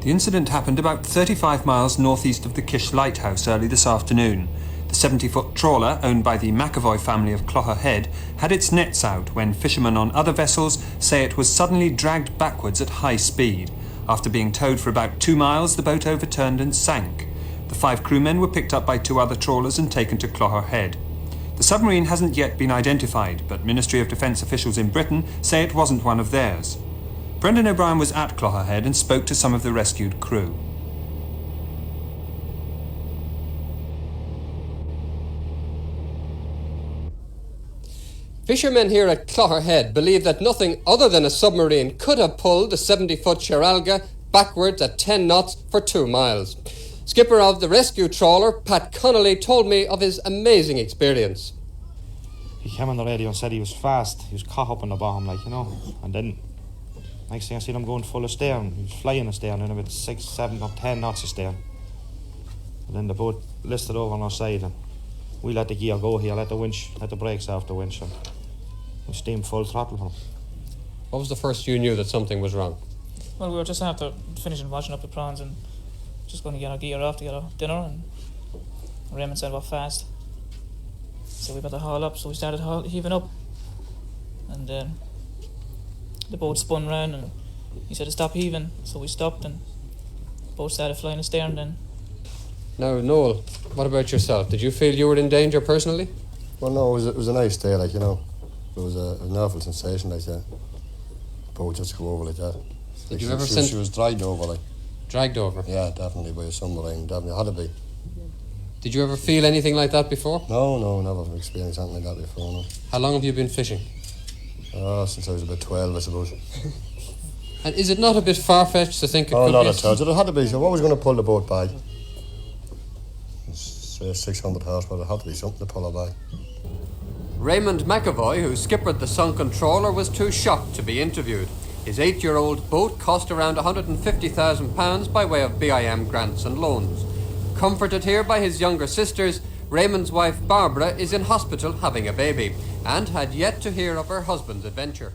The incident happened about 35 miles northeast of the Kish Lighthouse early this afternoon. The 70-foot trawler, owned by the McEvoy family of Clogherhead, had its nets out when fishermen on other vessels say it was suddenly dragged backwards at high speed. After being towed for about 2 miles, the boat overturned and sank. The 5 crewmen were picked up by 2 other trawlers and taken to Clogherhead. The submarine hasn't yet been identified, but Ministry of Defence officials in Britain say it wasn't one of theirs. Brendan O'Brien was at Clogherhead and spoke to some of the rescued crew. Fishermen here at Clogherhead believe that nothing other than a submarine could have pulled the 70-foot Sharelga backwards at 10 knots for 2 miles. Skipper of the rescue trawler, Pat Connolly, told me of his amazing experience. He came on the radio and said he was fast. He was caught up on the bottom, and then next thing I seen him going full astern. He was flying astern in about 6, 7 or 10 knots astern. And then the boat listed over on our side and we let the gear go here, let the brakes off the winch, and we steamed full throttle for him. What was the first you knew that something was wrong? Well, we were just after finishing washing up the prawns and just going to get our gear off to get our dinner, and Raymond said we're fast. So we better haul up, so we started heaving up. And the boat spun round and he said to stop heaving, so we stopped and the boat started flying astern then. Now, Noel, what about yourself? Did you feel you were in danger personally? Well, no, it was a nice day, It was an awful sensation, The boat just go over like that. Did you ever sense... She was dragged over, Dragged over? Yeah, definitely, by a submarine, definitely. Had to be. Did you ever feel anything like that before? No, never experienced anything like that before, no. How long have you been fishing? Since I was about 12, I suppose. And is it not a bit far-fetched to think it could not be... at all. It had to be. So what was going to pull the boat back? Say 600 horsepower, it had to be something to pull her back. Raymond McEvoy, who skippered the sunken trawler, was too shocked to be interviewed. His 8-year-old boat cost around £150,000 by way of BIM grants and loans. Comforted here by his younger sisters, Raymond's wife Barbara is in hospital having a baby and had yet to hear of her husband's adventure.